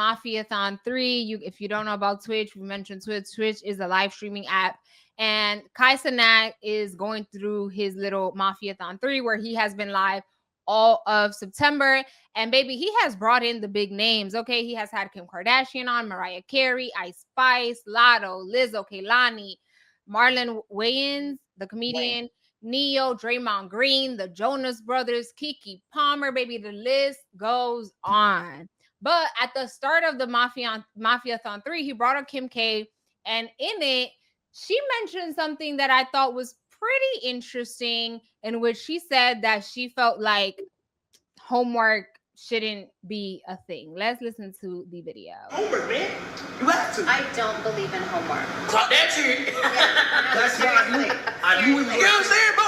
Mafiothan 3. If you don't know about Twitch, we mentioned Twitch. Twitch is a live streaming app. And Cenat is going through his little Mafiothan 3 where he has been live all of September. And baby, he has brought in the big names. Okay, he has had Kim Kardashian on, Mariah Carey, Ice Spice, Latto, Lizzo, Kehlani, Marlon Wayans, the comedian, Neo, Draymond Green, the Jonas Brothers, Keke Palmer, baby, the list goes on. But at the start of the Mafiathon 3, he brought up Kim K, and in it, she mentioned something that I thought was pretty interesting, in which she said that she felt like homework shouldn't be a thing. Let's listen to the video. Homework, man. You have to. I don't believe in homework. That's it. Yeah, that's why I knew it. You know what I'm saying, bro?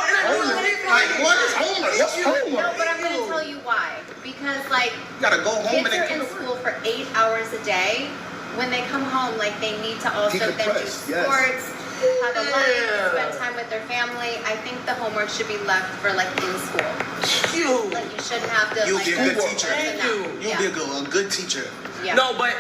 Like, what is homework? What's homework? No, but I'm going to tell you why. Because, like, you gotta go home kids are in school for 8 hours a day. When they come home, like, they need to also then do sports, have a life, spend time with their family. I think the homework should be left for, like, in school. Like, you shouldn't have to, you'll like, be a good teacher. You'll be a good teacher. Yeah. No, but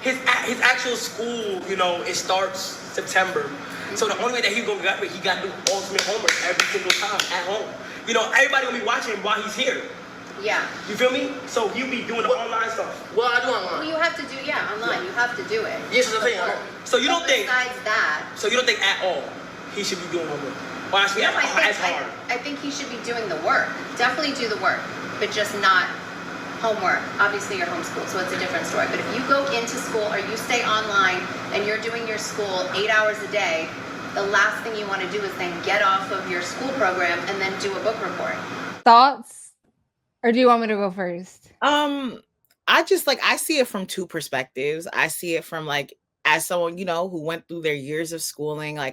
his actual school, you know, it starts September. So the only way that he got to do ultimate homework every single time at home. You know, everybody gonna be watching him while he's here. Yeah. You feel me? So he'll be doing the online stuff. Well, I do online. Well, you have to do, online. You have to do it. Yes, that's the thing. So you don't think, besides that. So you don't think at all he should be doing homework? Well, actually, no, as hard. I think he should be doing the work. Definitely do the work, but just not homework. Obviously, you're homeschooled, so it's a different story. But if you go into school or you stay online and you're doing your school 8 hours a day, the last thing you want to do is then get off of your school program and then do a book report. Thoughts? Or do you want me to go first? I just I see it from two perspectives. I see it from as someone, who went through their years of schooling, I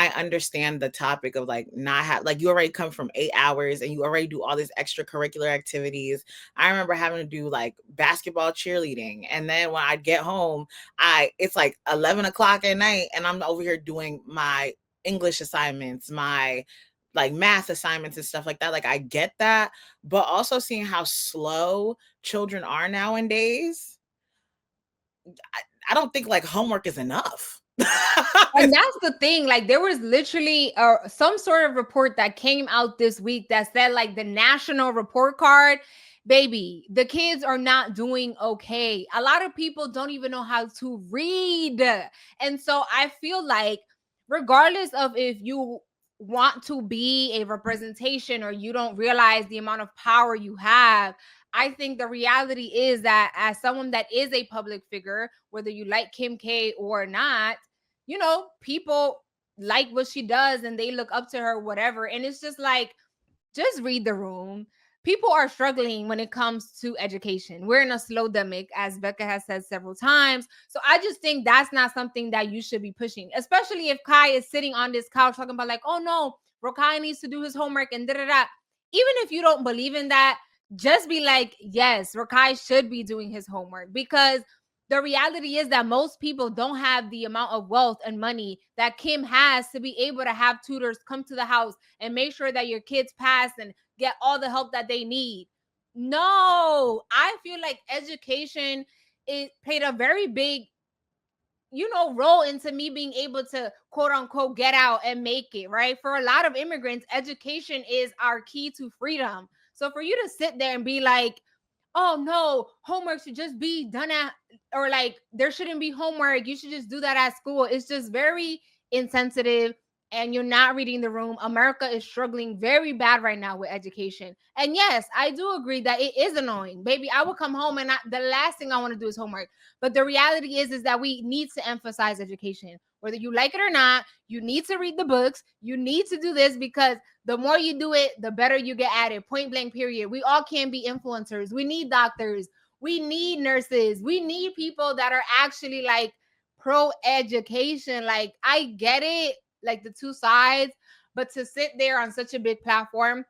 understand the topic of not you already come from 8 hours and you already do all these extracurricular activities. I remember having to do basketball, cheerleading. And then when I get home, it's 11 o'clock at night and I'm over here doing my English assignments, my math assignments and stuff like that. I get that, but also seeing how slow children are nowadays, I don't think homework is enough. And that's the thing. There was literally some sort of report that came out this week that said the national report card, baby, the kids are not doing okay. A lot of people don't even know how to read. And so I feel regardless of if you want to be a representation or you don't realize the amount of power you have, I think the reality is that as someone that is a public figure, whether you like Kim K or not, people like what she does and they look up to her, whatever. And it's just just read the room. People are struggling when it comes to education. We're in a slow demic, as Becca has said several times. So I just think that's not something that you should be pushing, especially if Kai is sitting on this couch talking about oh no, Rokai needs to do his homework and da-da-da. Even if you don't believe in that, just be yes, Rokai should be doing his homework, because the reality is that most people don't have the amount of wealth and money that Kim has to be able to have tutors come to the house and make sure that your kids pass and get all the help that they need. No, I feel education played a very big, role into me being able to quote unquote get out and make it, right? For a lot of immigrants, education is our key to freedom. So for you to sit there and be oh no, homework should just be done or there shouldn't be homework, you should just do that at school, it's just very insensitive. And you're not reading the room. America is struggling very bad right now with education. And yes, I do agree that it is annoying. Baby, I will come home and the last thing I want to do is homework. But the reality is that we need to emphasize education. Whether you like it or not, you need to read the books. You need to do this, because the more you do it, the better you get at it. Point blank, period. We all can be influencers. We need doctors. We need nurses. We need people that are actually pro education. I get it. The two sides, but to sit there on such a big platform,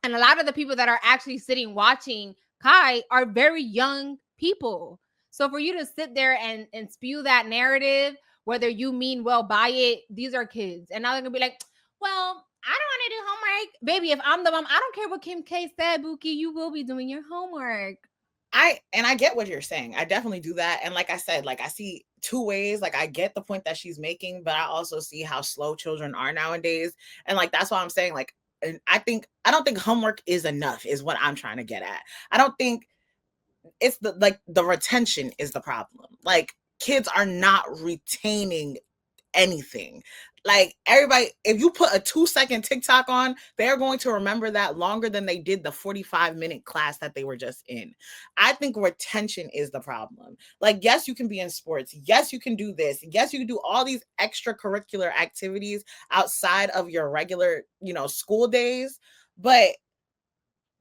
and a lot of the people that are actually sitting watching Kai are very young people. So for you to sit there and spew that narrative, whether you mean well by it, these are kids. And now they're gonna be well, I don't want to do homework. Baby, if I'm the mom, I don't care what Kim K said, Buki, you will be doing your homework. I get what you're saying. I definitely do that. And like I said, like I see two ways. Like I get the point that she's making, but I also see how slow children are nowadays. And like that's why I'm saying, like, and I don't think homework is enough, is what I'm trying to get at. I don't think it's the retention is the problem. Like kids are not retaining anything. Like everybody, if you put a 2-second TikTok on, they're going to remember that longer than they did the 45-minute class that they were just in. I think retention is the problem. Like, yes, you can be in sports. Yes, you can do this. Yes, you can do all these extracurricular activities outside of your regular, school days. But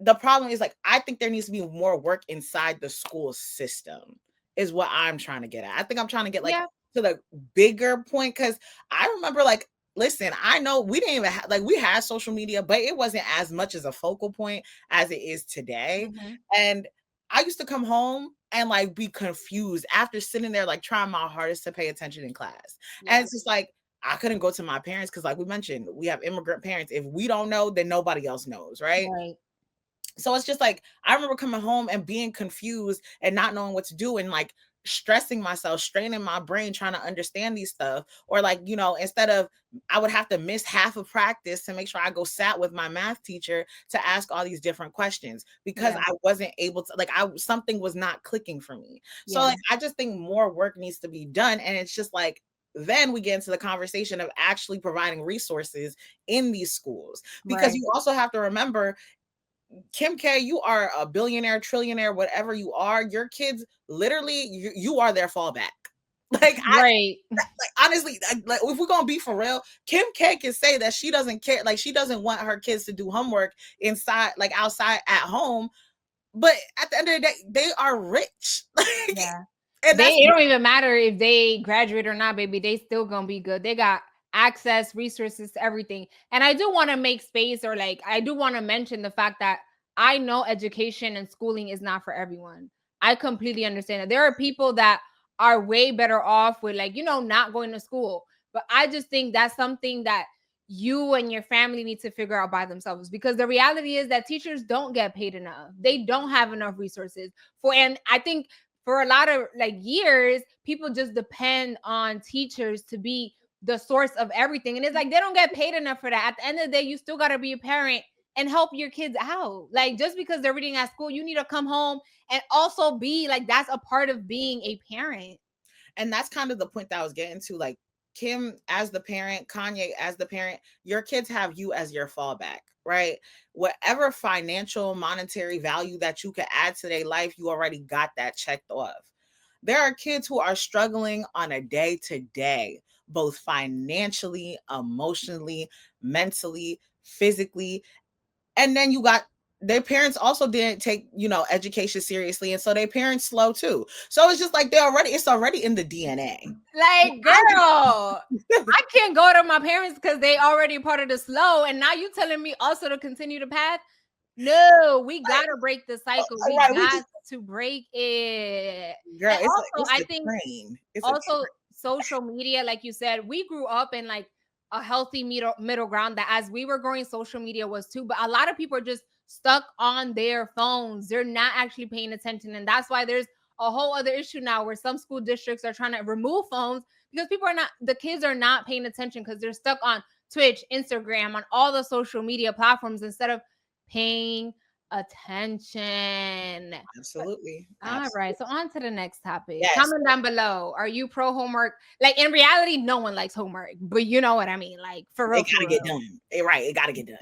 the problem is, like, I think there needs to be more work inside the school system is what I'm trying to get at. I think I'm trying to get like to the bigger point, because I remember, like, listen, I know we didn't even like we had social media, but it wasn't as much as a focal point as it is today. Mm-hmm. And I used to come home and like be confused after sitting there like trying my hardest to pay attention in class. And it's just like I couldn't go to my parents because, like we mentioned, we have immigrant parents. If we don't know, then nobody else knows, right? So it's just like I remember coming home and being confused and not knowing what to do, and like stressing myself, straining my brain trying to understand these stuff. Or like, instead of, I would have to miss half of practice to make sure I go sat with my math teacher to ask all these different questions because I wasn't able to, like, something was not clicking for me. So like I just think more work needs to be done. And it's just like, then we get into the conversation of actually providing resources in these schools, because you also have to remember, Kim K, you are a billionaire, trillionaire, whatever you are. Your kids, literally, you are their fallback. Like, honestly, like if we're gonna be for real, Kim K can say that she doesn't care, like she doesn't want her kids to do homework outside at home. But at the end of the day, they are rich. And it don't even matter if they graduate or not, baby. They still gonna be good. They got access, resources to everything. And I do want to make space, or like I do want to mention the fact that I know education and schooling is not for everyone. I completely understand that. There are people that are way better off with, like, not going to school. But I just think that's something that you and your family need to figure out by themselves, because the reality is that teachers don't get paid enough. They don't have enough resources and I think for a lot of like years, people just depend on teachers to be the source of everything. And it's like, they don't get paid enough for that. At the end of the day, you still got to be a parent and help your kids out. Like, just because they're reading at school, you need to come home and also be like, that's a part of being a parent. And that's kind of the point that I was getting to. Like, Kim as the parent, Kanye as the parent, your kids have you as your fallback, right? Whatever financial, monetary value that you could add to their life, you already got that checked off. There are kids who are struggling on a day-to-day, both financially, emotionally, mentally, physically. And then you got their parents also didn't take, education seriously. And so their parents slow too. So it's just like it's already in the DNA. Like, girl, I can't go to my parents because they already part of the slow. And now you telling me also to continue the path? No, we got to break the cycle. We got to break it. Girl, and also, I think also social media, like you said, we grew up in like a healthy middle ground that as we were growing, social media was too. But a lot of people are just stuck on their phones. They're not actually paying attention. And that's why there's a whole other issue now where some school districts are trying to remove phones because the kids are not paying attention because they're stuck on Twitch, Instagram, on all the social media platforms instead of paying attention. Absolutely. All right. So on to the next topic. Yes. Comment down below. Are you pro homework? Like, in reality, no one likes homework, but you know what I mean? Like, for real. It gotta get done. Right. It gotta get done.